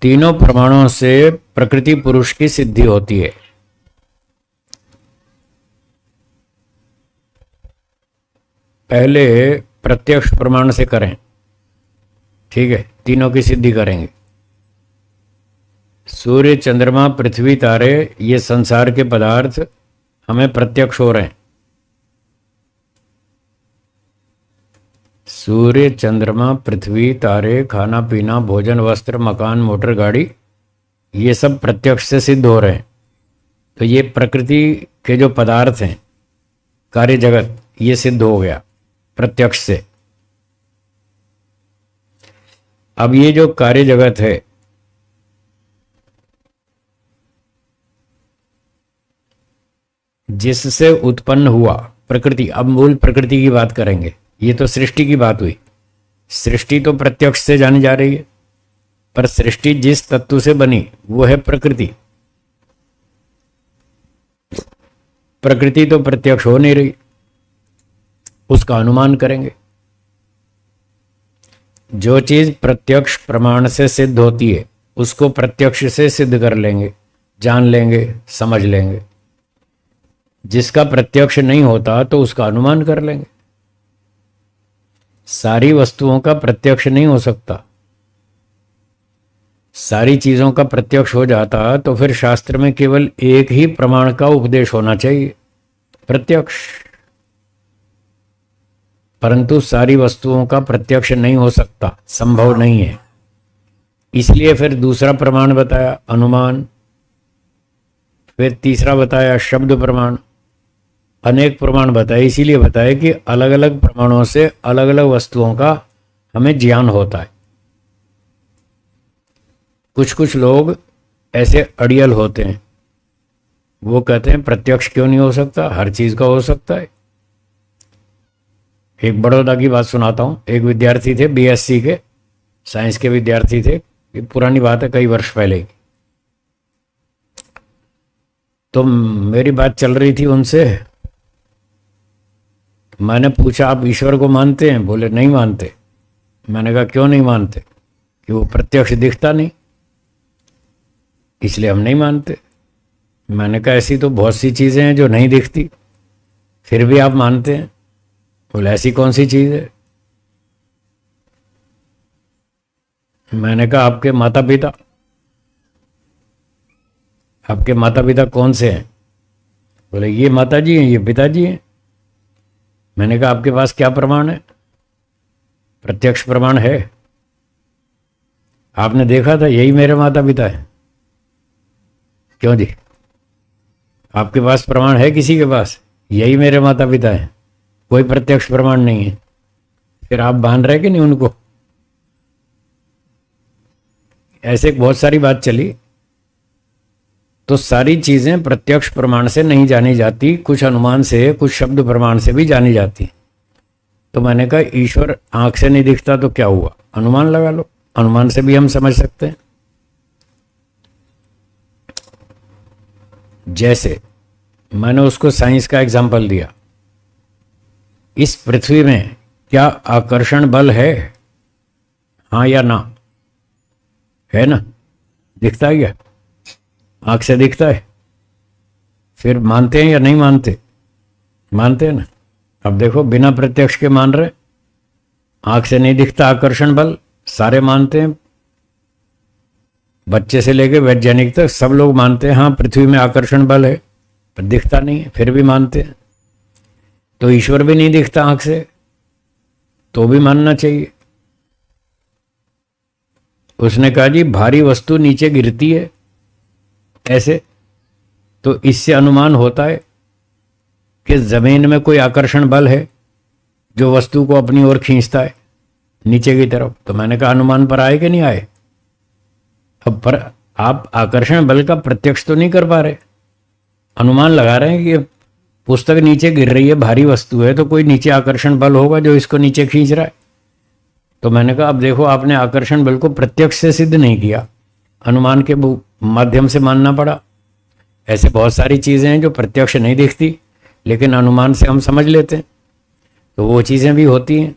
तीनों प्रमाणों से प्रकृति पुरुष की सिद्धि होती है। पहले प्रत्यक्ष प्रमाण से करें, ठीक है, तीनों की सिद्धि करेंगे। सूर्य, चंद्रमा, पृथ्वी, तारे, ये संसार के पदार्थ हमें प्रत्यक्ष हो रहे हैं। सूर्य, चंद्रमा, पृथ्वी, तारे, खाना पीना, भोजन, वस्त्र, मकान, मोटर, गाड़ी, ये सब प्रत्यक्ष से सिद्ध हो रहे हैं। तो ये प्रकृति के जो पदार्थ हैं, कार्य जगत, ये सिद्ध हो गया प्रत्यक्ष से। अब ये जो कार्य जगत है, जिससे उत्पन्न हुआ प्रकृति, अब मूल प्रकृति की बात करेंगे। ये तो सृष्टि की बात हुई। सृष्टि तो प्रत्यक्ष से जानी जा रही है, पर सृष्टि जिस तत्व से बनी वो है प्रकृति। प्रकृति तो प्रत्यक्ष हो नहीं रही, उसका अनुमान करेंगे। जो चीज प्रत्यक्ष प्रमाण से सिद्ध होती है उसको प्रत्यक्ष से सिद्ध कर लेंगे, जान लेंगे, समझ लेंगे। जिसका प्रत्यक्ष नहीं होता तो उसका अनुमान कर लेंगे। सारी वस्तुओं का प्रत्यक्ष नहीं हो सकता। सारी चीजों का प्रत्यक्ष हो जाता तो फिर शास्त्र में केवल एक ही प्रमाण का उपदेश होना चाहिए, प्रत्यक्ष। परंतु सारी वस्तुओं का प्रत्यक्ष नहीं हो सकता, संभव नहीं है। इसलिए फिर दूसरा प्रमाण बताया, अनुमान। फिर तीसरा बताया, शब्द प्रमाण। अनेक प्रमाण बताए, इसीलिए बताए कि अलग अलग प्रमाणों से अलग अलग वस्तुओं का हमें ज्ञान होता है। कुछ कुछ लोग ऐसे अड़ियल होते हैं, वो कहते हैं प्रत्यक्ष क्यों नहीं हो सकता, हर चीज का हो सकता है। एक बड़ौदा की बात सुनाता हूँ। एक विद्यार्थी थे, बीएससी के साइंस के विद्यार्थी थे। ये पुरानी बात है, कई वर्ष पहले की। तो मेरी बात चल रही थी उनसे। मैंने पूछा, आप ईश्वर को मानते हैं? बोले नहीं मानते। मैंने कहा क्यों नहीं मानते? कि वो प्रत्यक्ष दिखता नहीं, इसलिए हम नहीं मानते। मैंने कहा ऐसी तो बहुत सी चीजें हैं जो नहीं दिखती, फिर भी आप मानते हैं। बोले ऐसी कौन सी चीज है? मैंने कहा आपके माता पिता। आपके माता पिता कौन से हैं? बोले ये माता जी हैं, ये पिताजी हैं। मैंने कहा आपके पास क्या प्रमाण है? प्रत्यक्ष प्रमाण है, आपने देखा था, यही मेरे माता पिता है। क्यों जी, आपके पास प्रमाण है किसी के पास? यही मेरे माता पिता है, कोई प्रत्यक्ष प्रमाण नहीं है। फिर आप मान रहे कि नहीं उनको? ऐसे बहुत सारी बात चली। तो सारी चीजें प्रत्यक्ष प्रमाण से नहीं जानी जाती, कुछ अनुमान से, कुछ शब्द प्रमाण से भी जानी जाती। तो मैंने कहा ईश्वर आंख से नहीं दिखता तो क्या हुआ, अनुमान लगा लो, अनुमान से भी हम समझ सकते हैं। जैसे मैंने उसको साइंस का एग्जाम्पल दिया, इस पृथ्वी में क्या आकर्षण बल है? हाँ या ना? है ना? दिखता है क्या? आंख से दिखता है। फिर मानते हैं या नहीं मानते? मानते हैं ना। अब देखो, बिना प्रत्यक्ष के मान रहे, आंख से नहीं दिखता आकर्षण बल, सारे मानते हैं। बच्चे से लेके वैज्ञानिक तक सब लोग मानते हैं हाँ पृथ्वी में आकर्षण बल है, पर दिखता नहीं है, फिर भी मानते हैं। तो ईश्वर भी नहीं दिखता आंख से, तो भी मानना चाहिए। उसने कहा जी भारी वस्तु नीचे गिरती है ऐसे, तो इससे अनुमान होता है कि जमीन में कोई आकर्षण बल है जो वस्तु को अपनी ओर खींचता है नीचे की तरफ। तो मैंने कहा अनुमान पर आए कि नहीं आए? अब पर आप आकर्षण बल का प्रत्यक्ष तो नहीं कर पा रहे, अनुमान लगा रहे हैं कि पुस्तक नीचे गिर रही है, भारी वस्तु है, तो कोई नीचे आकर्षण बल होगा जो इसको नीचे खींच रहा है। तो मैंने कहा अब देखो, आपने आकर्षण बल को प्रत्यक्ष से सिद्ध नहीं किया, अनुमान के माध्यम से मानना पड़ा। ऐसे बहुत सारी चीजें हैं जो प्रत्यक्ष नहीं दिखती लेकिन अनुमान से हम समझ लेते हैं, तो वो चीजें भी होती हैं।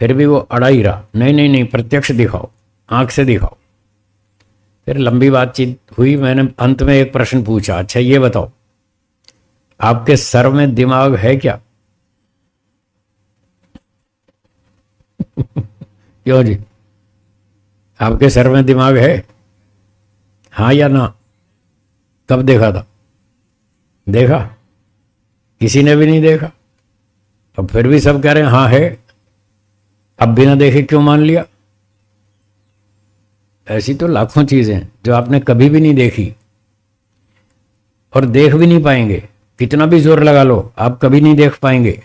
फिर भी वो अड़ा ही रहा, नहीं नहीं नहीं प्रत्यक्ष दिखाओ, आंख से दिखाओ। फिर लंबी बातचीत हुई, मैंने अंत में एक प्रश्न पूछा, अच्छा ये बताओ आपके सर में दिमाग है क्या? क्यों जी, आपके सर में दिमाग है, हाँ या ना? कब देखा था? देखा? किसी ने भी नहीं देखा। अब फिर भी सब कह रहे हैं हाँ है, अब बिना देखे क्यों मान लिया? ऐसी तो लाखों चीजें हैं जो आपने कभी भी नहीं देखी और देख भी नहीं पाएंगे, कितना भी जोर लगा लो आप कभी नहीं देख पाएंगे।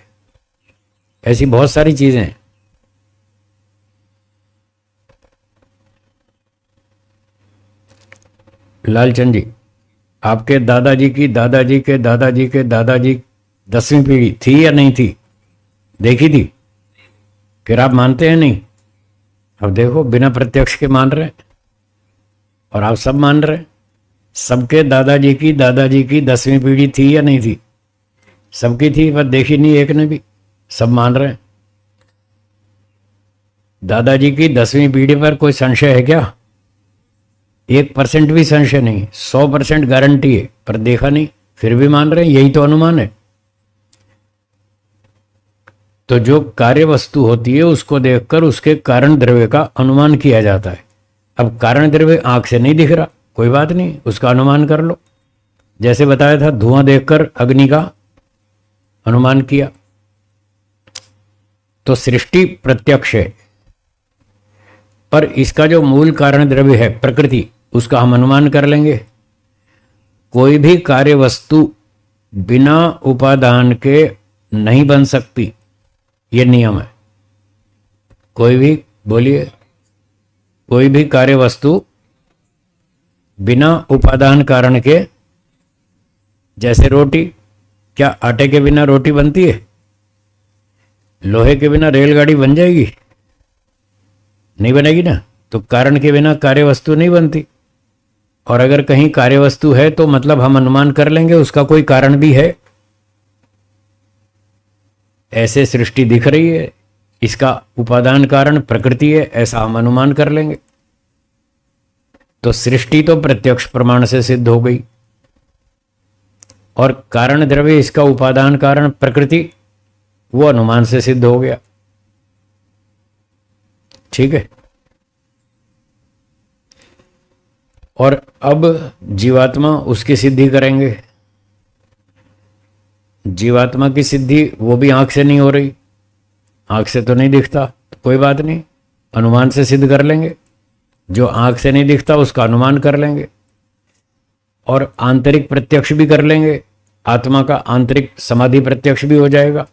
ऐसी बहुत सारी चीजें हैं। लालचंद जी, आपके दादाजी की दादाजी के दादाजी के दादाजी 10वीं पीढ़ी थी या नहीं थी? देखी थी? फिर आप मानते हैं नहीं? अब देखो बिना प्रत्यक्ष के मान रहे हैं और आप सब मान रहे हैं। सबके दादाजी की 10वीं पीढ़ी थी या नहीं थी? सबकी थी, पर देखी नहीं एक ने भी, सब मान रहे हैं। दादाजी की 10वीं पीढ़ी पर कोई संशय है क्या? 1% भी संशय नहीं, 100% गारंटी है, पर देखा नहीं फिर भी मान रहे हैं। यही तो अनुमान है। तो जो कार्य वस्तु होती है उसको देखकर उसके कारण द्रव्य का अनुमान किया जाता है। अब कारण द्रव्य आंख से नहीं दिख रहा, कोई बात नहीं, उसका अनुमान कर लो। जैसे बताया था, धुआं देखकर अग्नि का अनुमान किया। तो सृष्टि प्रत्यक्ष है, पर इसका जो मूल कारण द्रव्य है प्रकृति, उसका हम अनुमान कर लेंगे। कोई भी कार्य वस्तु बिना उपादान के नहीं बन सकती, ये नियम है। कोई भी, बोलिए, कोई भी कार्य वस्तु बिना उपादान कारण के, जैसे रोटी, क्या आटे के बिना रोटी बनती है? लोहे के बिना रेलगाड़ी बन जाएगी? नहीं बनेगी ना। तो कारण के बिना कार्य वस्तु नहीं बनती। और अगर कहीं कार्य वस्तु है तो मतलब हम अनुमान कर लेंगे उसका कोई कारण भी है। ऐसे सृष्टि दिख रही है, इसका उपादान कारण प्रकृति है, ऐसा हम अनुमान कर लेंगे। तो सृष्टि तो प्रत्यक्ष प्रमाण से सिद्ध हो गई, और कारण द्रव्य इसका उपादान कारण प्रकृति, वो अनुमान से सिद्ध हो गया। ठीक है। और अब जीवात्मा, उसकी सिद्धि करेंगे। जीवात्मा की सिद्धि वो भी आंख से नहीं हो रही, आंख से तो नहीं दिखता, तो कोई बात नहीं, अनुमान से सिद्ध कर लेंगे। जो आंख से नहीं दिखता उसका अनुमान कर लेंगे, और आंतरिक प्रत्यक्ष भी कर लेंगे। आत्मा का आंतरिक समाधि प्रत्यक्ष भी हो जाएगा।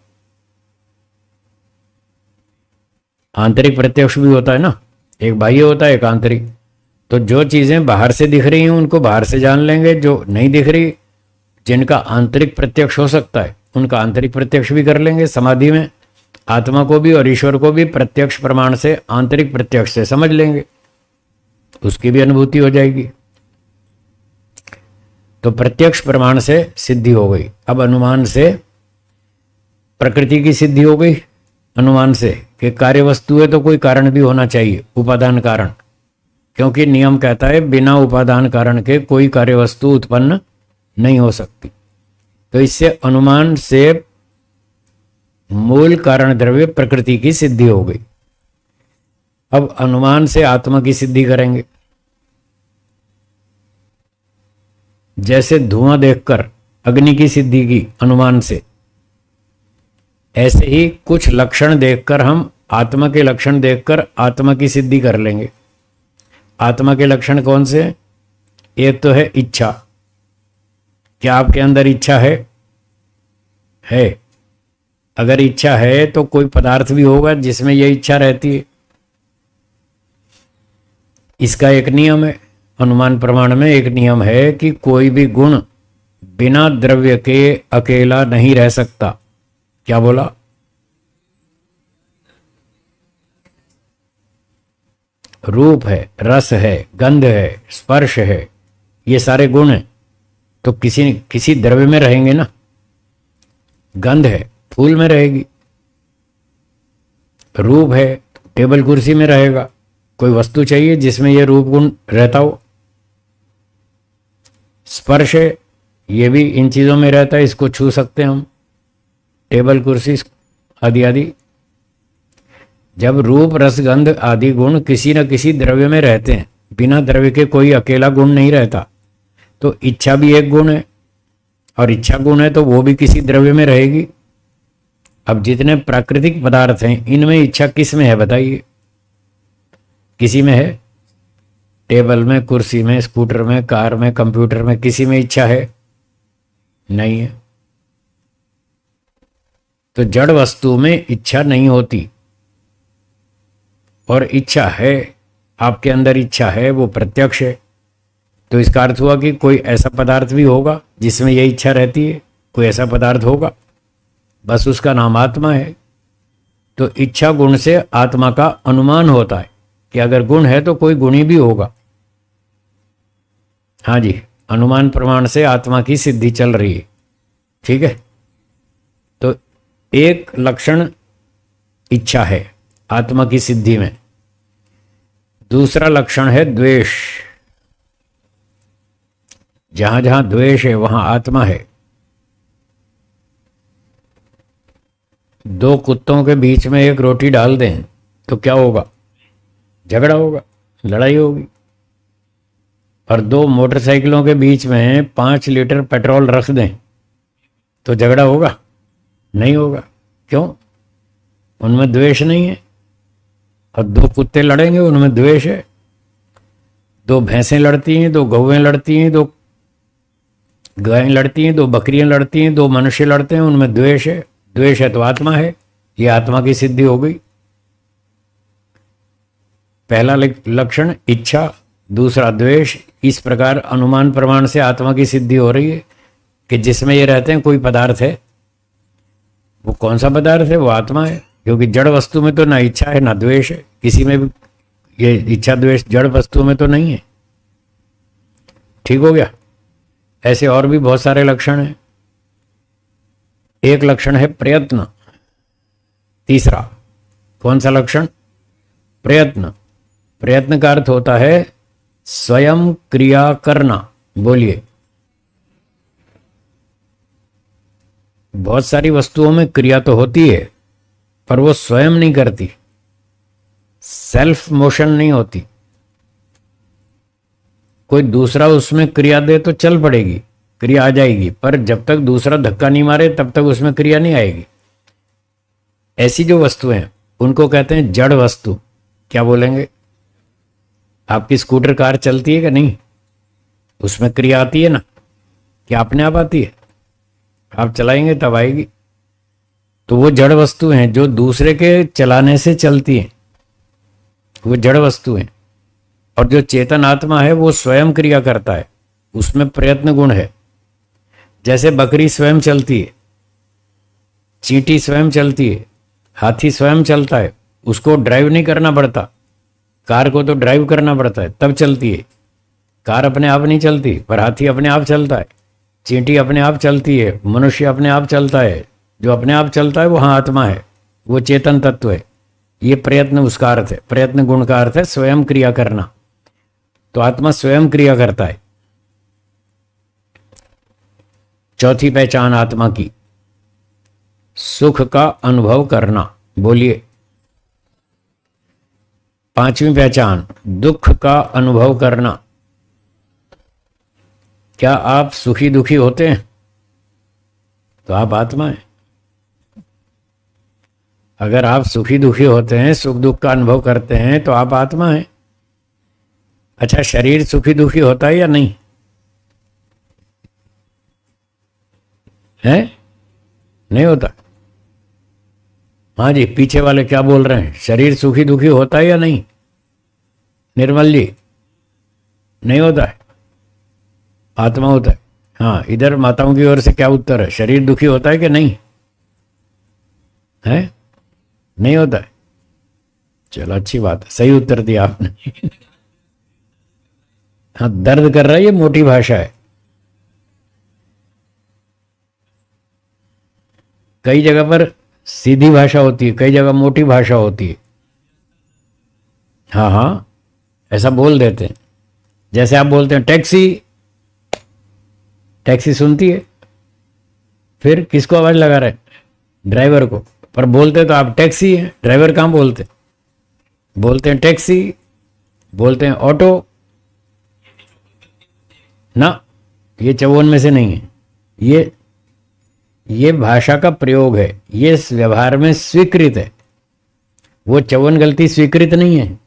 आंतरिक प्रत्यक्ष भी होता है ना, एक बाह्य होता है एक आंतरिक। तो जो चीजें बाहर से दिख रही हैं उनको बाहर से जान लेंगे, जो नहीं दिख रही, जिनका आंतरिक प्रत्यक्ष हो सकता है, उनका आंतरिक प्रत्यक्ष भी कर लेंगे। समाधि में आत्मा को भी और ईश्वर को भी प्रत्यक्ष प्रमाण से, आंतरिक प्रत्यक्ष से समझ लेंगे, उसकी भी अनुभूति हो जाएगी। तो प्रत्यक्ष प्रमाण से सिद्धि हो गई। अब अनुमान से प्रकृति की सिद्धि हो गई। अनुमान से कि कार्य वस्तु है तो कोई कारण भी होना चाहिए, उपादान कारण, क्योंकि नियम कहता है बिना उपादान कारण के कोई कार्य वस्तु उत्पन्न नहीं हो सकती। तो इससे अनुमान से मूल कारण द्रव्य प्रकृति की सिद्धि हो गई। अब अनुमान से आत्मा की सिद्धि करेंगे। जैसे धुआं देखकर अग्नि की सिद्धि की अनुमान से, ऐसे ही कुछ लक्षण देखकर हम आत्मा के लक्षण देखकर आत्मा की सिद्धि कर लेंगे। आत्मा के लक्षण कौन से? एक तो है इच्छा। क्या आपके अंदर इच्छा है? अगर इच्छा है तो कोई पदार्थ भी होगा जिसमें यह इच्छा रहती है। इसका एक नियम है, अनुमान प्रमाण में एक नियम है कि कोई भी गुण बिना द्रव्य के अकेला नहीं रह सकता। क्या बोला? रूप है, रस है, गंध है, स्पर्श है, ये सारे गुण हैं, तो किसी द्रव्य में रहेंगे ना। गंध है, फूल में रहेगी, रूप है, टेबल कुर्सी में रहेगा। कोई वस्तु चाहिए जिसमें यह रूप गुण रहता हो। स्पर्श है, ये भी इन चीज़ों में रहता है, इसको छू सकते हैं हम, टेबल कुर्सी आदि आदि। जब रूप रसगंध आदि गुण किसी न किसी द्रव्य में रहते हैं, बिना द्रव्य के कोई अकेला गुण नहीं रहता, तो इच्छा भी एक गुण है, और इच्छा गुण है तो वो भी किसी द्रव्य में रहेगी। अब जितने प्राकृतिक पदार्थ हैं इनमें इच्छा किस में है बताइए? किसी में है? टेबल में, कुर्सी में, स्कूटर में, कार में, कंप्यूटर में, किसी में इच्छा है? नहीं है। तो जड़ वस्तु में इच्छा नहीं होती, और इच्छा है, आपके अंदर इच्छा है, वो प्रत्यक्ष है। तो इसका अर्थ हुआ कि कोई ऐसा पदार्थ भी होगा जिसमें यह इच्छा रहती है, कोई ऐसा पदार्थ होगा, बस उसका नाम आत्मा है। तो इच्छा गुण से आत्मा का अनुमान होता है कि अगर गुण है तो कोई गुणी भी होगा। हाँ जी, अनुमान प्रमाण से आत्मा की सिद्धि चल रही है। ठीक है, तो एक लक्षण इच्छा है आत्मा की सिद्धि में। दूसरा लक्षण है द्वेष। जहां जहां द्वेष है वहां आत्मा है। दो कुत्तों के बीच में एक रोटी डाल दें तो क्या होगा? झगड़ा होगा, लड़ाई होगी। और दो मोटरसाइकिलों के बीच में 5 लीटर पेट्रोल रख दें तो झगड़ा होगा? नहीं होगा। क्यों? उनमें द्वेष नहीं है। और दो कुत्ते लड़ेंगे, उनमें द्वेष है। दो भैंसें लड़ती हैं, दो गौएं लड़ती हैं, दो गायें लड़ती हैं, दो बकरियां लड़ती हैं, दो मनुष्य लड़ते हैं, उनमें द्वेष है। द्वेष है तो आत्मा है, ये आत्मा की सिद्धि हो गई। पहला लक्षण इच्छा, दूसरा द्वेष। इस प्रकार अनुमान प्रमाण से आत्मा की सिद्धि हो रही है कि जिसमें ये रहते हैं कोई पदार्थ है। वो कौन सा पदार्थ है? वो आत्मा है। क्योंकि जड़ वस्तु में तो ना इच्छा है ना द्वेष है, किसी में भी ये इच्छा द्वेष जड़ वस्तु में तो नहीं है। ठीक हो गया? ऐसे और भी बहुत सारे लक्षण हैं। एक लक्षण है प्रयत्न। तीसरा कौन सा लक्षण? प्रयत्न। प्रयत्न का अर्थ होता है स्वयं क्रिया करना। बोलिए। बहुत सारी वस्तुओं में क्रिया तो होती है पर वो स्वयं नहीं करती, सेल्फ मोशन नहीं होती। कोई दूसरा उसमें क्रिया दे तो चल पड़ेगी, क्रिया आ जाएगी, पर जब तक दूसरा धक्का नहीं मारे तब तक उसमें क्रिया नहीं आएगी। ऐसी जो वस्तुएं हैं उनको कहते हैं जड़ वस्तु। क्या बोलेंगे? आपकी स्कूटर कार चलती है कि नहीं? उसमें क्रिया आती है ना? क्या अपने आप आती है? आप चलाएंगे तब आएगी। तो वो जड़ वस्तु हैं जो दूसरे के चलाने से चलती हैं, वो जड़ वस्तु हैं। और जो चेतन आत्मा है वो स्वयं क्रिया करता है, उसमें प्रयत्न गुण है। जैसे बकरी स्वयं चलती है, चींटी स्वयं चलती है, हाथी स्वयं चलता है, उसको ड्राइव नहीं करना पड़ता। कार को तो ड्राइव करना पड़ता है तब चलती है। कार अपने आप नहीं चलती, पर हाथी अपने आप चलता है, चींटी अपने आप चलती है, मनुष्य अपने आप चलता है। जो अपने आप चलता है वहाँ आत्मा है, वो चेतन तत्व है। ये प्रयत्न उसका अर्थ है, प्रयत्न गुण का अर्थ है स्वयं क्रिया करना। तो आत्मा स्वयं क्रिया करता है। चौथी पहचान आत्मा की, सुख का अनुभव करना। बोलिए। पांचवी पहचान, दुख का अनुभव करना। क्या आप सुखी दुखी होते हैं? तो आप आत्मा हैं। अगर आप सुखी दुखी होते हैं, सुख दुख का अनुभव करते हैं, तो आप आत्मा हैं। अच्छा, शरीर सुखी दुखी होता है या नहीं है? नहीं होता। हाँ जी, पीछे वाले क्या बोल रहे हैं? शरीर सुखी दुखी होता है या नहीं? निर्मल जी, नहीं होता है, आत्मा होता है। हाँ, इधर माताओं की ओर से क्या उत्तर है? शरीर दुखी होता है कि नहीं है? नहीं होता है। चलो, अच्छी बात है, सही उत्तर दिया आपने। हाँ, दर्द कर रहा है, ये मोटी भाषा है। कई जगह पर सीधी भाषा होती है, कई जगह मोटी भाषा होती है। हाँ हाँ, ऐसा बोल देते हैं। जैसे आप बोलते हैं टैक्सी, टैक्सी सुनती है, फिर किसको आवाज लगा रहे हैं? ड्राइवर को। पर बोलते तो आप टैक्सी है, ड्राइवर कहाँ बोलते? बोलते हैं टैक्सी, बोलते हैं ऑटो ना। ये 54 में से नहीं है। ये भाषा का प्रयोग है, ये इस व्यवहार में स्वीकृत है। वो 54 गलती स्वीकृत नहीं है,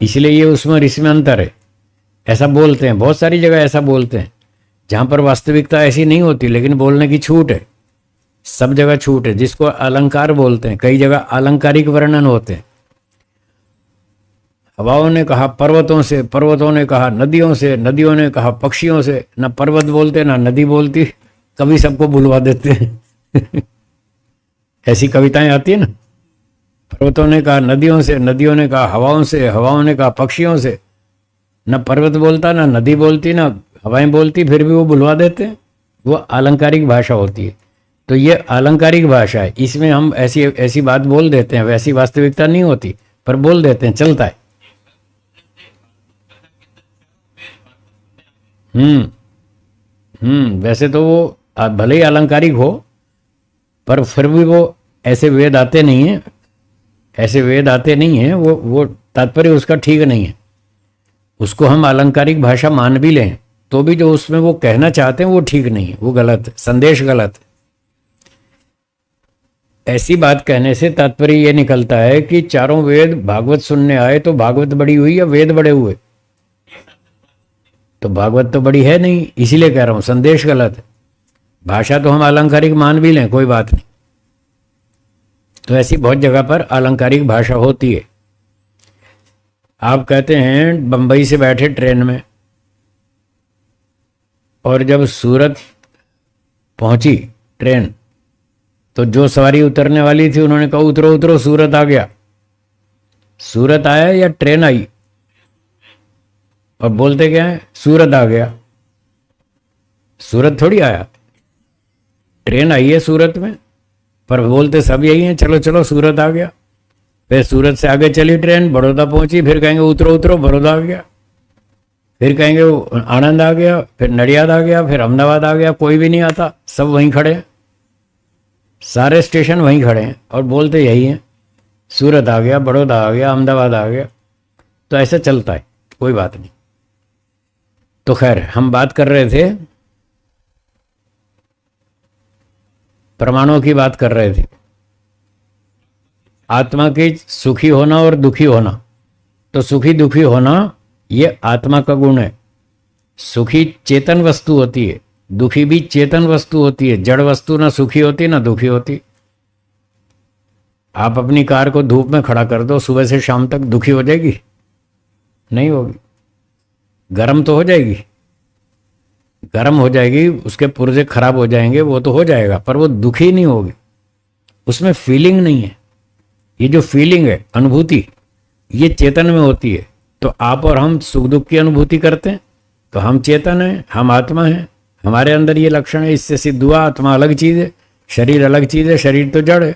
इसलिए ये उसमें और इसमें अंतर है। ऐसा बोलते हैं, बहुत सारी जगह ऐसा बोलते हैं जहां पर वास्तविकता ऐसी नहीं होती, लेकिन बोलने की छूट है। सब जगह छूट है, जिसको अलंकार बोलते हैं। कई जगह अलंकारिक वर्णन होते हैं। हवाओं ने कहा पर्वतों से, पर्वतों ने कहा नदियों से, नदियों ने कहा पक्षियों से। ना पर्वत बोलते ना नदी बोलती, कभी सबको बुलवा देते हैं। ऐसी कविताएं आती है ना, पर्वतों ने कहा नदियों से, नदियों ने कहा हवाओं से, हवाओं ने कहा पक्षियों से। न पर्वत बोलता, ना नदी बोलती, ना हवाएं बोलती, फिर भी वो बुलवा देते हैं। वो अलंकारिक भाषा होती है। तो ये अलंकारिक भाषा है, इसमें हम ऐसी ऐसी बात बोल देते हैं, वैसी वास्तविकता नहीं होती, पर बोल देते हैं, चलता है। वैसे तो वो भले ही अलंकारिक हो, पर फिर भी वो ऐसे वेद आते नहीं है, ऐसे वेद आते नहीं है। वो तात्पर्य उसका ठीक नहीं है। उसको हम अलंकारिक भाषा मान भी लें तो भी जो उसमें वो कहना चाहते हैं वो ठीक नहीं है, वो गलत है, संदेश गलत है। ऐसी बात कहने से तात्पर्य ये निकलता है कि चारों वेद भागवत सुनने आए तो भागवत बड़ी हुई या वेद बड़े हुए? तो भागवत तो बड़ी है नहीं, इसीलिए कह रहा हूं संदेश गलत है। भाषा तो हम अलंकारिक मान भी लें, कोई बात नहीं। तो ऐसी बहुत जगह पर अलंकारिक भाषा होती है। आप कहते हैं बंबई से बैठे ट्रेन में, और जब सूरत पहुंची ट्रेन, तो जो सवारी उतरने वाली थी उन्होंने कहा उतरो उतरो सूरत आ गया। सूरत आया या ट्रेन आई? और बोलते क्या है? सूरत आ गया। सूरत थोड़ी आया, ट्रेन आई है सूरत में, पर बोलते सब यही हैं, चलो चलो सूरत आ गया। फिर सूरत से आगे चली ट्रेन, बड़ौदा पहुंची, फिर कहेंगे उतरो उतरो बड़ौदा आ गया। फिर कहेंगे आनंद आ गया, फिर नडियाद आ गया, फिर अहमदाबाद आ गया। कोई भी नहीं आता, सब वहीं खड़े हैं, सारे स्टेशन वहीं खड़े हैं और बोलते यही हैं, सूरत आ गया, बड़ौदा आ गया, अहमदाबाद आ गया। तो ऐसा चलता है, कोई बात नहीं। तो खैर, हम बात कर रहे थे, प्रमाणों की बात कर रहे थे, आत्मा की सुखी होना और दुखी होना। तो सुखी दुखी होना ये आत्मा का गुण है। सुखी चेतन वस्तु होती है, दुखी भी चेतन वस्तु होती है। जड़ वस्तु ना सुखी होती ना दुखी होती। आप अपनी कार को धूप में खड़ा कर दो, सुबह से शाम तक दुखी हो जाएगी? नहीं होगी। गर्म तो हो जाएगी, गर्म हो जाएगी, उसके पुर्जे खराब हो जाएंगे, वो तो हो जाएगा, पर वो दुखी नहीं होगी। उसमें फीलिंग नहीं है। ये जो फीलिंग है, अनुभूति, ये चेतन में होती है। तो आप और हम सुख दुख की अनुभूति करते हैं, तो हम चेतन हैं, हम आत्मा हैं, हमारे अंदर ये लक्षण है। इससे सिद्ध हुआ आत्मा अलग चीज है, शरीर अलग चीज है, शरीर तो जड़ है।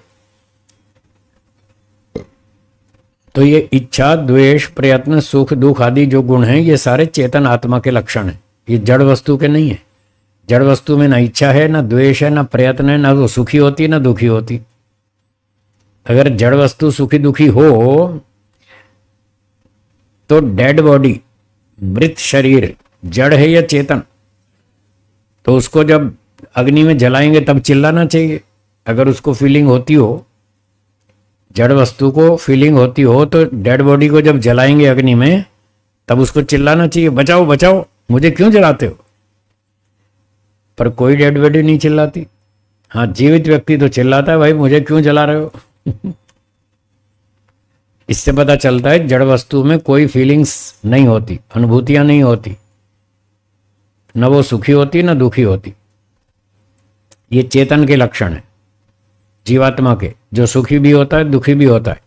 तो ये इच्छा, द्वेष, प्रयत्न, सुख दुख आदि जो गुण हैं, ये सारे चेतन आत्मा के लक्षण हैं। ये जड़ वस्तु के नहीं है। जड़ वस्तु में ना इच्छा है, ना द्वेष है, ना प्रयत्न है, ना वो सुखी होती ना दुखी होती। अगर जड़ वस्तु सुखी दुखी हो तो डेड बॉडी, मृत शरीर जड़ है या चेतन? तो उसको जब अग्नि में जलाएंगे तब चिल्लाना चाहिए। अगर उसको फीलिंग होती हो, जड़ वस्तु को फीलिंग होती हो, तो डेड बॉडी को जब जलाएंगे अग्नि में तब उसको चिल्लाना चाहिए, बचाओ बचाओ, मुझे क्यों जलाते हो? पर कोई डेड बॉडी नहीं चिल्लाती। हाँ, जीवित व्यक्ति तो चिल्लाता है, भाई मुझे क्यों जला रहे हो? इससे पता चलता है जड़ वस्तु में कोई फीलिंग्स नहीं होती, अनुभूतियां नहीं होती, न वो सुखी होती न दुखी होती। ये चेतन के लक्षण है जीवात्मा के, जो सुखी भी होता है दुखी भी होता है।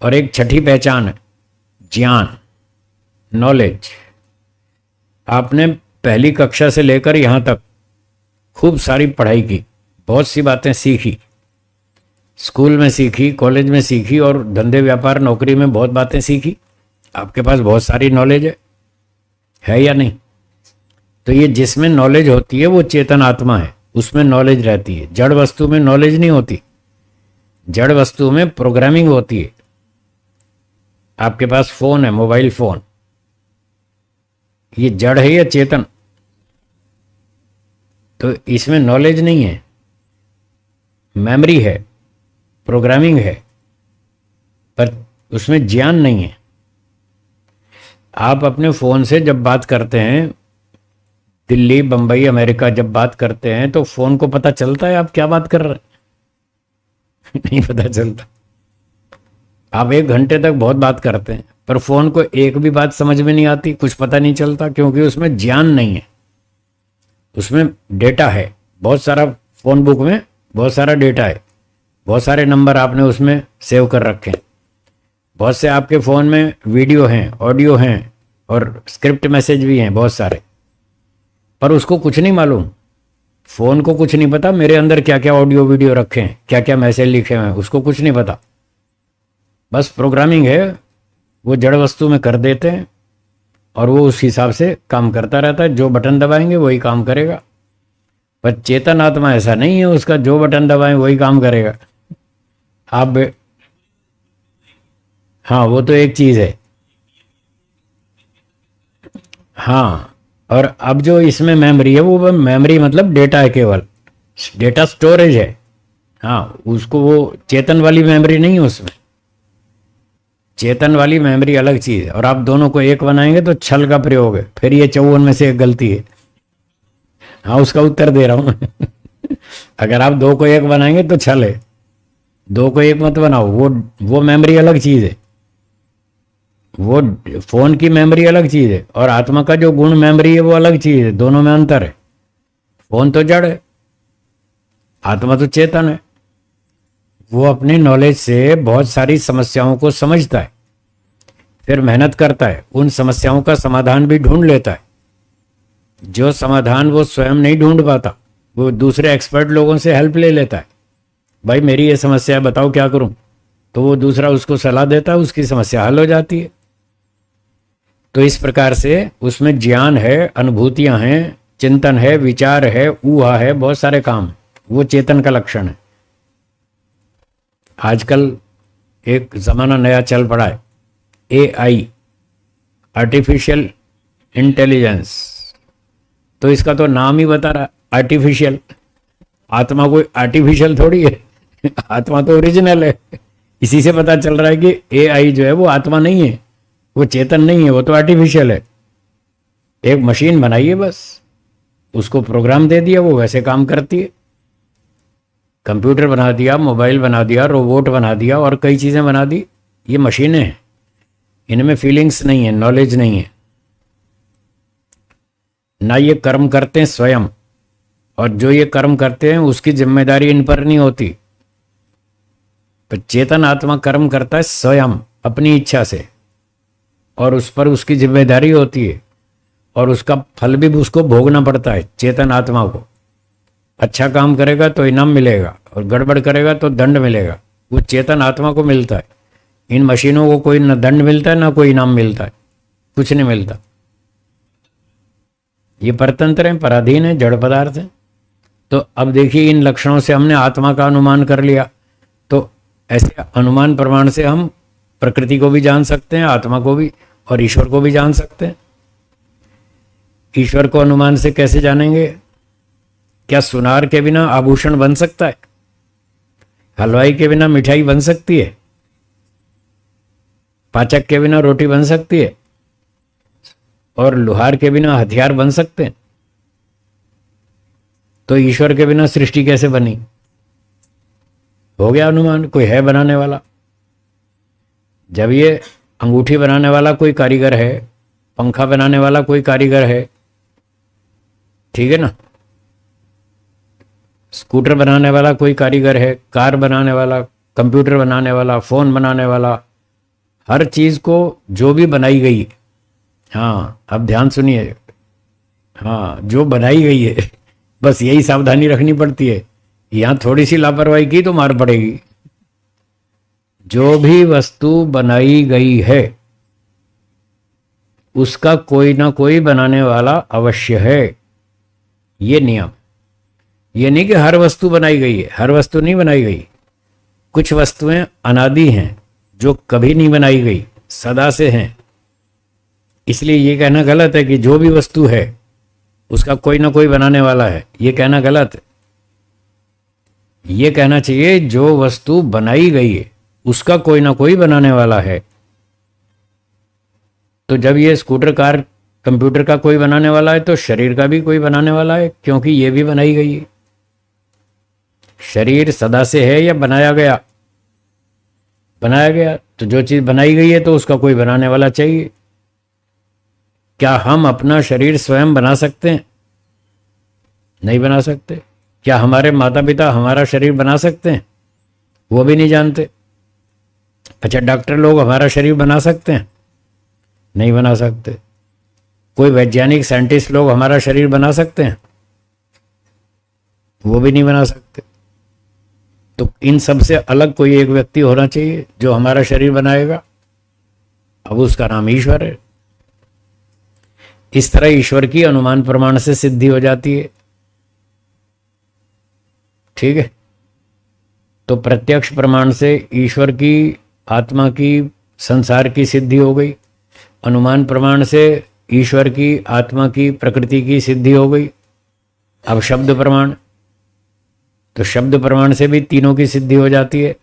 और एक छठी पहचान है ज्ञान, नॉलेज। आपने पहली कक्षा से लेकर यहां तक खूब सारी पढ़ाई की, बहुत सी बातें सीखी, स्कूल में सीखी, कॉलेज में सीखी और धंधे व्यापार नौकरी में बहुत बातें सीखी। आपके पास बहुत सारी नॉलेज है या नहीं? तो ये जिसमें नॉलेज होती है वो चेतन आत्मा है, उसमें नॉलेज रहती है। जड़ वस्तु में नॉलेज नहीं होती, जड़ वस्तु में प्रोग्रामिंग होती है। आपके पास फोन है, मोबाइल फोन, ये जड़ है या चेतन? तो इसमें नॉलेज नहीं है, मेमोरी है, प्रोग्रामिंग है, पर उसमें ज्ञान नहीं है। आप अपने फोन से जब बात करते हैं, दिल्ली, बंबई, अमेरिका जब बात करते हैं, तो फोन को पता चलता है आप क्या बात कर रहे हैं? नहीं पता चलता। आप 1 घंटे तक बहुत बात करते हैं, पर फोन को एक भी बात समझ में नहीं आती, कुछ पता नहीं चलता, क्योंकि उसमें ज्ञान नहीं है। उसमें डेटा है बहुत सारा, फोन बुक में बहुत सारा डेटा है, बहुत सारे नंबर आपने उसमें सेव कर रखे हैं, बहुत से आपके फ़ोन में वीडियो हैं, ऑडियो हैं और स्क्रिप्ट मैसेज भी हैं बहुत सारे, पर उसको कुछ नहीं मालूम। फ़ोन को कुछ नहीं पता मेरे अंदर क्या क्या ऑडियो वीडियो रखे हैं, क्या क्या मैसेज लिखे हुए हैं, उसको कुछ नहीं पता। बस प्रोग्रामिंग है, वो जड़ वस्तु में कर देते हैं और वो उस हिसाब से काम करता रहता है। जो बटन दबाएंगे वही काम करेगा। पर चेतन आत्मा ऐसा नहीं है, उसका जो बटन दबाएं वही काम करेगा। आप हाँ, वो तो एक चीज़ है। हाँ, और अब जो इसमें मेमोरी है, वो मेमोरी मतलब डेटा है, केवल डेटा स्टोरेज है। हाँ, उसको वो चेतन वाली मेमोरी नहीं है उसमें। चेतन वाली मेमोरी अलग चीज़ है। और आप दोनों को एक बनाएंगे तो छल का प्रयोग है, फिर ये 54 में से एक गलती है। हाँ, उसका उत्तर दे रहा हूँ। अगर आप दो को एक बनाएंगे तो छल है, दो को एक मत बनाओ। वो मेमोरी अलग चीज़ है, वो फोन की मेमोरी अलग चीज़ है, और आत्मा का जो गुण मेमोरी है वो अलग चीज़ है। दोनों में अंतर है। फोन तो जड़ है, आत्मा तो चेतन है। वो अपनी नॉलेज से बहुत सारी समस्याओं को समझता है, फिर मेहनत करता है, उन समस्याओं का समाधान भी ढूंढ लेता है। जो समाधान वो स्वयं नहीं ढूंढ पाता, वो दूसरे एक्सपर्ट लोगों से हेल्प ले लेता है। भाई मेरी ये समस्या है, बताओ क्या करूं? तो वो दूसरा उसको सलाह देता है, उसकी समस्या हल हो जाती है। तो इस प्रकार से उसमें ज्ञान है, अनुभूतियां हैं, चिंतन है, विचार है, ऊहा है, बहुत सारे काम है। वो चेतन का लक्षण है। आजकल एक ज़माना नया चल पड़ा है, AI, आर्टिफिशियल इंटेलिजेंस। तो इसका तो नाम ही बता रहा, आर्टिफिशियल। आत्मा कोई आर्टिफिशियल थोड़ी है, आत्मा तो ओरिजिनल है। इसी से पता चल रहा है कि AI जो है वो आत्मा नहीं है, वो चेतन नहीं है, वो तो आर्टिफिशियल है। एक मशीन बनाई है, बस उसको प्रोग्राम दे दिया, वो वैसे काम करती है। कंप्यूटर बना दिया, मोबाइल बना दिया, रोबोट बना दिया और कई चीज़ें बना दी। ये मशीनें हैं, इनमें फीलिंग्स नहीं है, नॉलेज नहीं है, ना ये कर्म करते हैं स्वयं, और जो ये कर्म करते हैं उसकी जिम्मेदारी इन पर नहीं होती। पर चेतन आत्मा कर्म करता है स्वयं अपनी इच्छा से, और उस पर उसकी जिम्मेदारी होती है, और उसका फल भी उसको भोगना पड़ता है चेतन आत्मा को। अच्छा काम करेगा तो इनाम मिलेगा, और गड़बड़ करेगा तो दंड मिलेगा। वो चेतन आत्मा को मिलता है। इन मशीनों को कोई न दंड मिलता है ना कोई इनाम मिलता है, कुछ नहीं मिलता। ये परतंत्र हैं, पराधीन है, जड़ पदार्थ है। तो अब देखिए, इन लक्षणों से हमने आत्मा का अनुमान कर लिया। तो ऐसे अनुमान प्रमाण से हम प्रकृति को भी जान सकते हैं, आत्मा को भी, और ईश्वर को भी जान सकते हैं। ईश्वर को अनुमान से कैसे जानेंगे? क्या सुनार के बिना आभूषण बन सकता है? हलवाई के बिना मिठाई बन सकती है? पाचक के बिना रोटी बन सकती है? और लोहार के बिना हथियार बन सकते हैं? तो ईश्वर के बिना सृष्टि कैसे बनी? हो गया अनुमान, कोई है बनाने वाला। जब ये अंगूठी बनाने वाला कोई कारीगर है, पंखा बनाने वाला कोई कारीगर है, ठीक है ना, स्कूटर बनाने वाला कोई कारीगर है, कार बनाने वाला, कंप्यूटर बनाने वाला, फोन बनाने वाला, हर चीज को जो भी बनाई गई है, हाँ अब ध्यान सुनिए, हाँ जो बनाई गई है, बस यही सावधानी रखनी पड़ती है। यहाँ थोड़ी सी लापरवाही की तो मार पड़ेगी। जो भी वस्तु बनाई गई है उसका कोई ना कोई बनाने वाला अवश्य है। ये नियम, ये नहीं कि हर वस्तु बनाई गई है, हर वस्तु नहीं बनाई गई। कुछ वस्तुएं अनादि हैं जो कभी नहीं बनाई गई, सदा से हैं। इसलिए ये कहना गलत है कि जो भी वस्तु है उसका कोई ना कोई बनाने वाला है, ये कहना गलत है। ये कहना चाहिए जो वस्तु बनाई गई है उसका कोई ना कोई बनाने वाला है। तो जब ये स्कूटर, कार, कंप्यूटर का कोई बनाने वाला है तो शरीर का भी कोई बनाने वाला है, क्योंकि ये भी बनाई गई है। शरीर सदा से है या बनाया गया? बनाया गया। तो जो चीज बनाई गई है तो उसका कोई बनाने वाला चाहिए। क्या हम अपना शरीर स्वयं बना सकते हैं? नहीं बना सकते। क्या हमारे माता पिता हमारा शरीर बना सकते हैं? वो भी नहीं जानते। अच्छा, डॉक्टर लोग हमारा शरीर बना सकते हैं? नहीं बना सकते। कोई वैज्ञानिक, साइंटिस्ट लोग हमारा शरीर बना सकते हैं? वो भी नहीं बना सकते। तो इन सब से अलग कोई एक व्यक्ति होना चाहिए जो हमारा शरीर बनाएगा। अब उसका नाम ईश्वर है। इस तरह ईश्वर की अनुमान प्रमाण से सिद्धि हो जाती है। ठीक है। तो प्रत्यक्ष प्रमाण से ईश्वर की, आत्मा की, संसार की सिद्धि हो गई। अनुमान प्रमाण से ईश्वर की, आत्मा की, प्रकृति की सिद्धि हो गई। अब शब्द प्रमाण, तो शब्द प्रमाण से भी तीनों की सिद्धि हो जाती है।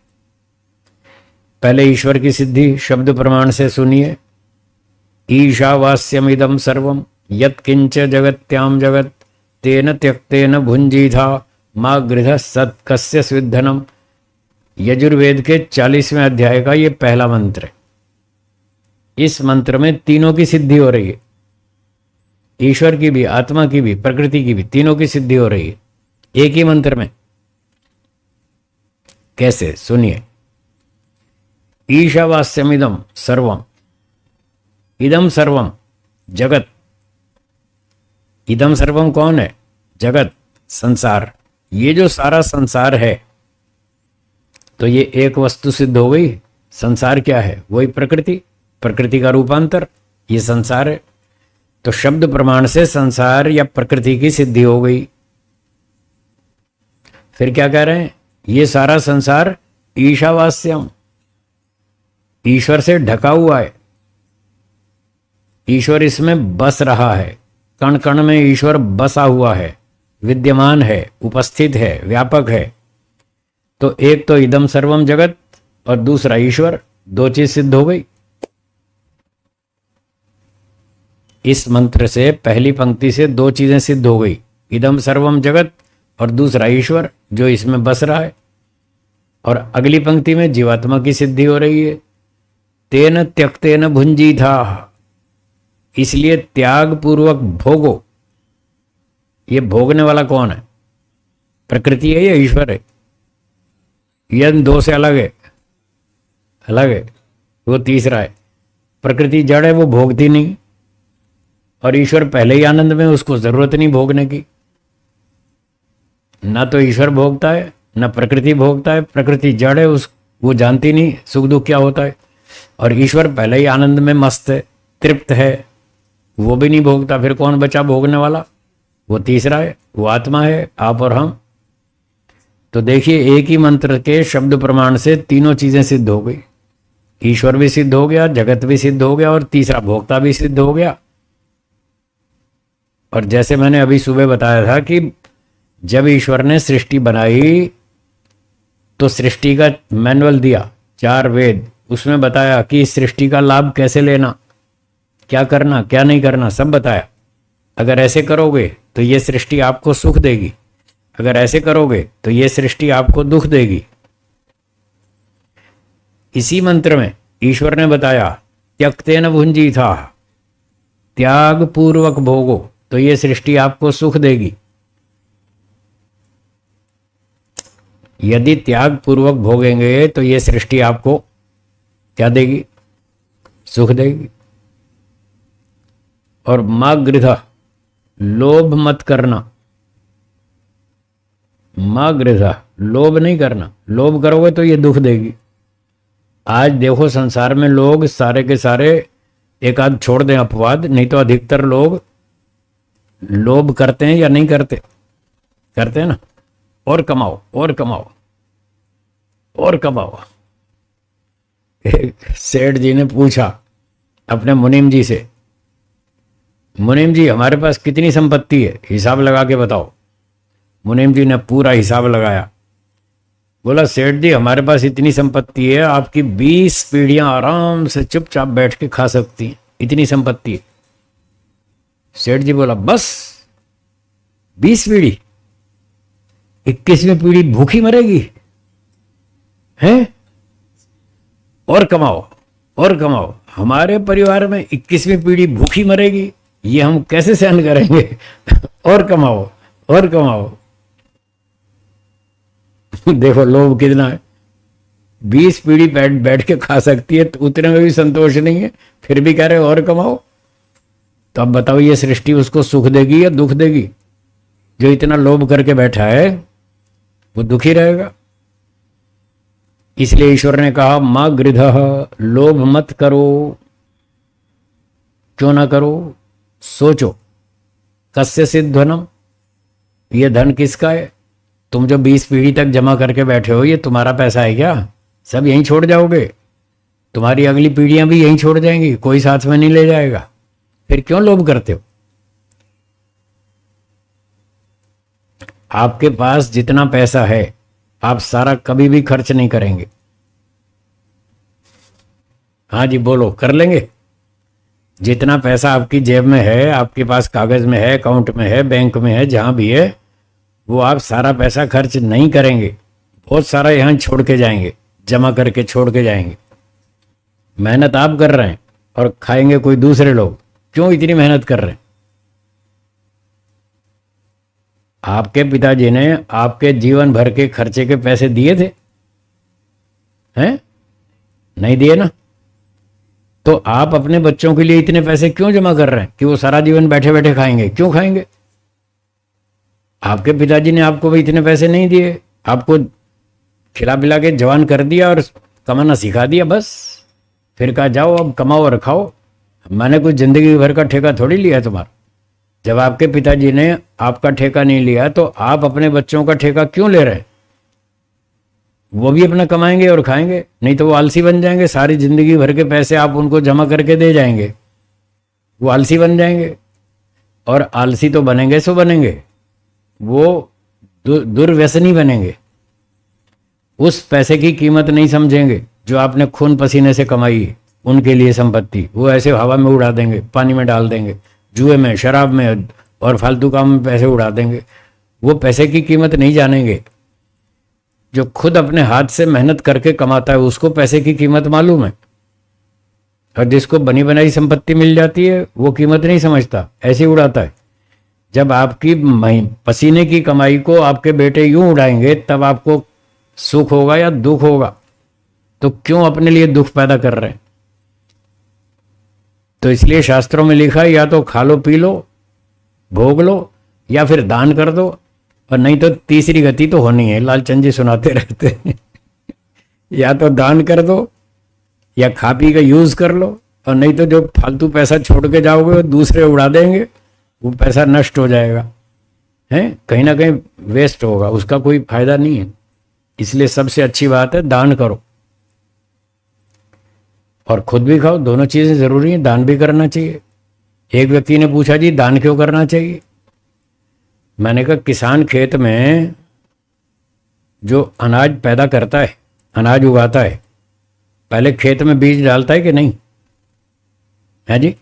पहले ईश्वर की सिद्धि शब्द प्रमाण से सुनिए। ईशावास्यमिदं सर्वं यत्किंच जगत्याम जगत तेन त्यक्तेन भुंजीथा माँ गृह सत कस्य स्विद्धनम। यजुर्वेद के 40वें अध्याय का ये पहला मंत्र है। इस मंत्र में तीनों की सिद्धि हो रही है। ईश्वर की भी, आत्मा की भी, प्रकृति की भी, तीनों की सिद्धि हो रही है एक ही मंत्र में। कैसे? सुनिए। ईशावास्यमिदं सर्वम, इदम सर्वम जगत। इदम सर्वम कौन है? जगत, संसार। ये जो सारा संसार है, तो ये एक वस्तु सिद्ध हो गई। संसार क्या है? वही प्रकृति, प्रकृति का रूपांतर, ये संसार है। तो शब्द प्रमाण से संसार या प्रकृति की सिद्धि हो गई। फिर क्या कह रहे हैं? ये सारा संसार ईशावास्यम, ईश्वर से ढका हुआ है। ईश्वर इसमें बस रहा है। कण कण में ईश्वर बसा हुआ है, विद्यमान है, उपस्थित है, व्यापक है। तो एक तो इदम सर्वम जगत और दूसरा ईश्वर, दो चीज सिद्ध हो गई। इस मंत्र से पहली पंक्ति से दो चीजें सिद्ध हो गई। इदम सर्वम जगत और दूसरा ईश्वर जो इसमें बस रहा है। और अगली पंक्ति में जीवात्मा की सिद्धि हो रही है। तेन त्यक्तेन भुंजी था, इसलिए त्याग पूर्वक भोगो। ये भोगने वाला कौन है? प्रकृति है या ईश्वर है? यह दो से अलग है, अलग है। वो तीसरा है। प्रकृति जड़ है, वो भोगती नहीं। और ईश्वर पहले ही आनंद में, उसको जरूरत नहीं भोगने की। ना तो ईश्वर भोगता है, ना प्रकृति भोगता है। प्रकृति जड़ है, वो जानती नहीं सुख दुख क्या होता है। और ईश्वर पहले ही आनंद में मस्त है, तृप्त है, वो भी नहीं भोगता। फिर कौन बचा भोगने वाला? वो तीसरा है, वो आत्मा है, आप और हम। तो देखिए, एक ही मंत्र के शब्द प्रमाण से तीनों चीजें सिद्ध हो गई। ईश्वर भी सिद्ध हो गया, जगत भी सिद्ध हो गया और तीसरा भोक्ता भी सिद्ध हो गया। और जैसे मैंने अभी सुबह बताया था कि जब ईश्वर ने सृष्टि बनाई तो सृष्टि का मैनुअल दिया, 4 वेद, उसमें बताया कि इस सृष्टि का लाभ कैसे लेना, क्या करना, क्या नहीं करना, सब बताया। अगर ऐसे करोगे तो ये सृष्टि आपको सुख देगी, अगर ऐसे करोगे तो ये सृष्टि आपको दुख देगी। इसी मंत्र में ईश्वर ने बताया त्यक्तेन भुंजी था, त्याग पूर्वक भोगो तो ये सृष्टि आपको सुख देगी। यदि त्याग पूर्वक भोगेंगे तो ये सृष्टि आपको क्या देगी? सुख देगी। और मागृध, लोभ मत करना। मागृध, लोभ नहीं करना। लोभ करोगे तो ये दुख देगी। आज देखो संसार में लोग सारे के सारे, एक आध छोड़ दें अपवाद, नहीं तो अधिकतर लोग लोभ करते हैं या नहीं करते? करते हैं ना। और कमाओ और कमाओ और कमाओ। एक सेठ जी ने पूछा अपने मुनीम जी से, मुनीम जी हमारे पास कितनी संपत्ति है, हिसाब लगा के बताओ। मुनीम जी ने पूरा हिसाब लगाया। बोला सेठ जी हमारे पास इतनी संपत्ति है, आपकी 20 पीढ़ियां आराम से चुपचाप बैठ के खा सकती हैं, इतनी संपत्ति है। सेठ जी बोला बस 20 पीढ़ी, 21वीं पीढ़ी भूखी मरेगी हैं? और कमाओ और कमाओ। हमारे परिवार में 21वीं पीढ़ी भूखी मरेगी, ये हम कैसे सहन करेंगे? और कमाओ और कमाओ। देखो लोभ कितना है। 20 पीढ़ी बैठ बैठ के खा सकती है तो उतने में भी संतोष नहीं है, फिर भी कह रहे और कमाओ। तो अब बताओ ये सृष्टि उसको सुख देगी या दुख देगी? जो इतना लोभ करके बैठा है वो दुखी रहेगा। इसलिए ईश्वर ने कहा मां गृधः, लोभ मत करो। क्यों ना करो? सोचो कस्य सिद्ध धनम, ये धन किसका है? तुम जो 20 पीढ़ी तक जमा करके बैठे हो ये तुम्हारा पैसा है क्या? सब यहीं छोड़ जाओगे, तुम्हारी अगली पीढ़ियां भी यहीं छोड़ जाएंगी, कोई साथ में नहीं ले जाएगा। फिर क्यों लोभ करते हो? आपके पास जितना पैसा है आप सारा कभी भी खर्च नहीं करेंगे। हाँ जी बोलो, कर लेंगे? जितना पैसा आपकी जेब में है, आपके पास कागज में है, अकाउंट में है, बैंक में है, जहां भी है, वो आप सारा पैसा खर्च नहीं करेंगे। बहुत सारा यहां छोड़ के जाएंगे, जमा करके छोड़ के जाएंगे। मेहनत आप कर रहे हैं और खाएंगे कोई दूसरे लोग। क्यों इतनी मेहनत कर रहे हैं? आपके पिताजी ने आपके जीवन भर के खर्चे के पैसे दिए थे? हैं? नहीं दिए ना। तो आप अपने बच्चों के लिए इतने पैसे क्यों जमा कर रहे हैं कि वो सारा जीवन बैठे बैठे खाएंगे? क्यों खाएंगे? आपके पिताजी ने आपको भी इतने पैसे नहीं दिए, आपको खिला पिला के जवान कर दिया और कमाना सिखा दिया बस। फिर कहा जाओ अब कमाओ और खाओ। मैंने कुछ जिंदगी भर का ठेका थोड़ी लिया तुम्हारा। जब आपके पिताजी ने आपका ठेका नहीं लिया तो आप अपने बच्चों का ठेका क्यों ले रहे हैं? वो भी अपना कमाएंगे और खाएंगे, नहीं तो वो आलसी बन जाएंगे। सारी जिंदगी भर के पैसे आप उनको जमा करके दे जाएंगे, वो आलसी बन जाएंगे। और आलसी तो बनेंगे सो बनेंगे, वो दुर्व्यसनी बनेंगे। उस पैसे की कीमत नहीं समझेंगे जो आपने खून पसीने से कमाई है। उनके लिए संपत्ति वो ऐसे हवा में उड़ा देंगे, पानी में डाल देंगे, जुए में, शराब में और फालतू काम में पैसे उड़ा देंगे। वो पैसे की कीमत नहीं जानेंगे। जो खुद अपने हाथ से मेहनत करके कमाता है उसको पैसे की कीमत मालूम है, और जिसको बनी बनाई संपत्ति मिल जाती है वो कीमत नहीं समझता, ऐसे उड़ाता है। जब आपकी पसीने की कमाई को आपके बेटे यूं उड़ाएंगे तब आपको सुख होगा या दुख होगा? तो क्यों अपने लिए दुख पैदा कर रहे हैं? तो इसलिए शास्त्रों में लिखा है या तो खा लो पी लो भोग लो या फिर दान कर दो, और नहीं तो तीसरी गति तो होनी है, लालचंद जी सुनाते रहते हैं। या तो दान कर दो या खा पी का यूज कर लो, और नहीं तो जो फालतू पैसा छोड़ के जाओगे वो दूसरे उड़ा देंगे, वो पैसा नष्ट हो जाएगा, हैं कहीं ना कहीं वेस्ट होगा, उसका कोई फायदा नहीं है। इसलिए सबसे अच्छी बात है दान करो और खुद भी खाओ। दोनों चीजें जरूरी हैं, दान भी करना चाहिए। एक व्यक्ति ने पूछा जी दान क्यों करना चाहिए? मैंने कहा किसान खेत में जो अनाज पैदा करता है, अनाज उगाता है, पहले खेत में बीज डालता है कि नहीं है जी?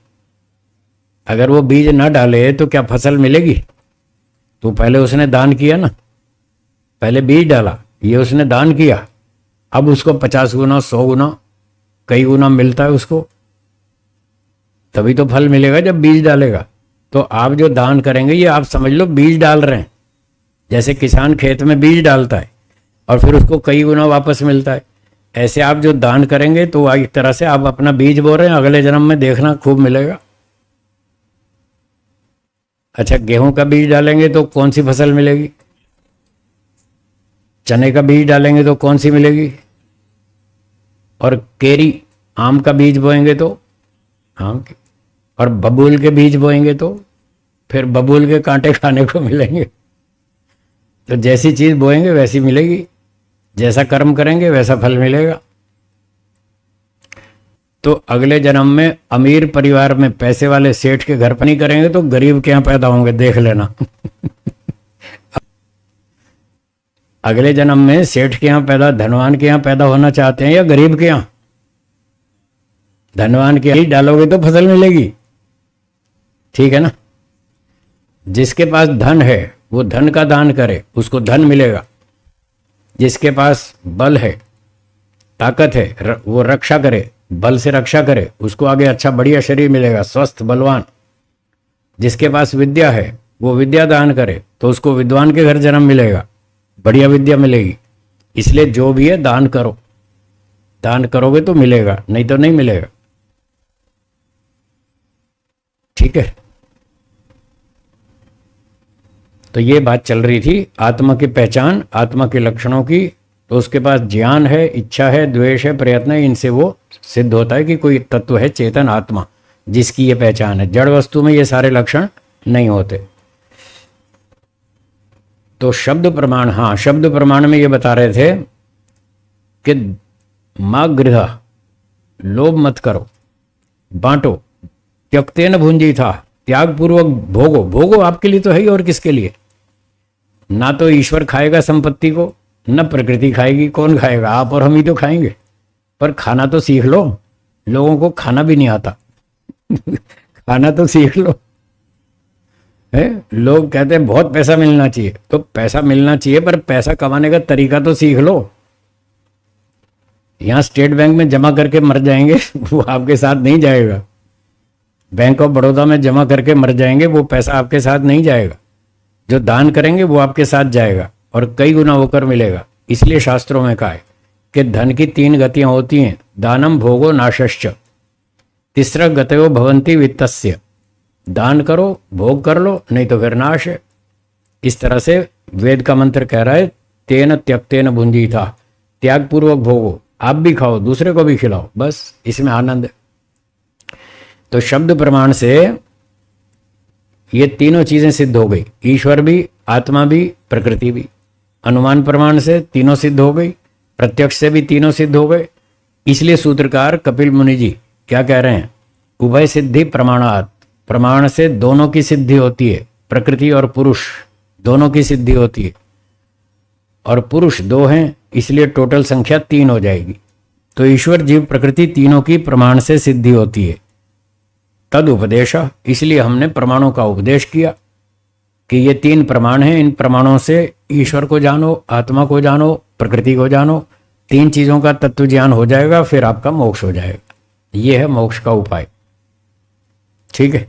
अगर वो बीज ना डाले तो क्या फसल मिलेगी? तो पहले उसने दान किया ना, पहले बीज डाला, ये उसने दान किया। अब उसको 50 गुना 100 गुना कई गुना मिलता है उसको, तभी तो फल मिलेगा जब बीज डालेगा। तो आप जो दान करेंगे ये आप समझ लो बीज डाल रहे हैं। जैसे किसान खेत में बीज डालता है और फिर उसको कई गुना वापस मिलता है, ऐसे आप जो दान करेंगे तो एक तरह से आप अपना बीज बो रहे हैं, अगले जन्म में देखना खूब मिलेगा। अच्छा गेहूं का बीज डालेंगे तो कौन सी फसल मिलेगी? चने का बीज डालेंगे तो कौन सी मिलेगी? और केरी, आम का बीज बोएंगे तो आम के, और बबूल के बीज बोएंगे तो फिर बबूल के कांटे खाने को मिलेंगे। तो जैसी चीज बोएंगे वैसी मिलेगी, जैसा कर्म करेंगे वैसा फल मिलेगा। तो अगले जन्म में अमीर परिवार में पैसे वाले सेठ के घर पर नहीं करेंगे तो गरीब के यहां पैदा होंगे, देख लेना। अगले जन्म में सेठ के यहां पैदा, धनवान के यहां पैदा होना चाहते हैं या गरीब के यहां? धनवान के यहां डालोगे तो फसल मिलेगी, ठीक है ना। जिसके पास धन है वो धन का दान करे, उसको धन मिलेगा। जिसके पास बल है, ताकत है, वो रक्षा करे, बल से रक्षा करे, उसको आगे अच्छा बढ़िया शरीर मिलेगा, स्वस्थ बलवान। जिसके पास विद्या है वो विद्या दान करे तो उसको विद्वान के घर जन्म मिलेगा, बढ़िया विद्या मिलेगी। इसलिए जो भी है दान करो, दान करोगे तो मिलेगा, नहीं तो नहीं मिलेगा, ठीक है। तो ये बात चल रही थी आत्मा की पहचान, आत्मा के लक्षणों की। तो उसके पास ज्ञान है, इच्छा है, द्वेष है, प्रयत्न है, इनसे वो सिद्ध होता है कि कोई तत्व है चेतन आत्मा जिसकी ये पहचान है। जड़ वस्तु में ये सारे लक्षण नहीं होते। तो शब्द प्रमाण, हाँ शब्द प्रमाण में ये बता रहे थे कि मां गृह, लोभ मत करो, बांटो, त्यक्तेन भुंजी था, त्याग पूर्वक भोगो। भोगो आपके लिए तो है ही, और किसके लिए? ना तो ईश्वर खाएगा संपत्ति को, न प्रकृति खाएगी। कौन खाएगा? आप और हम ही तो खाएंगे। पर खाना तो सीख लो, लोगों को खाना भी नहीं आता। खाना तो सीख लो, है। लोग कहते हैं बहुत पैसा मिलना चाहिए, तो पैसा मिलना चाहिए पर पैसा कमाने का तरीका तो सीख लो। यहां स्टेट बैंक में जमा करके मर जाएंगे वो आपके साथ नहीं जाएगा। बैंक ऑफ बड़ौदा में जमा करके मर जाएंगे, वो पैसा आपके साथ नहीं जाएगा। जो दान करेंगे वो आपके साथ जाएगा और कई गुना होकर मिलेगा। इसलिए शास्त्रों में कहा है कि धन की 3 गतियां होती हैं, दानम भोगो नाशश्च, तीसरा गतयो भवंती वित्तस्य। दान करो, भोग कर लो, नहीं तो फिर नाश है। इस तरह से वेद का मंत्र कह रहा है, तेन त्यक्तेन भुंजी था, त्याग पूर्वक भोगो, आप भी खाओ, दूसरे को भी खिलाओ, बस इसमें आनंद है। तो शब्द प्रमाण से ये तीनों चीजें सिद्ध हो गई, ईश्वर भी, आत्मा भी, प्रकृति भी। अनुमान प्रमाण से तीनों सिद्ध हो गई, प्रत्यक्ष से भी तीनों सिद्ध हो गए। इसलिए सूत्रकार कपिल मुनि जी क्या कह रहे हैं? उभय सिद्धि प्रमाणात, प्रमाण से दोनों की सिद्धि होती है, प्रकृति और पुरुष दोनों की सिद्धि होती है। और पुरुष 2 हैं, इसलिए टोटल संख्या 3 हो जाएगी। तो ईश्वर, जीव, प्रकृति तीनों की प्रमाण से सिद्धि होती है। तद उपदेश, इसलिए हमने प्रमाणों का उपदेश किया कि ये 3 प्रमाण हैं, इन प्रमाणों से ईश्वर को जानो, आत्मा को जानो, प्रकृति को जानो। 3 चीजों का तत्व ज्ञान हो जाएगा, फिर आपका मोक्ष हो जाएगा। ये है मोक्ष का उपाय, ठीक है।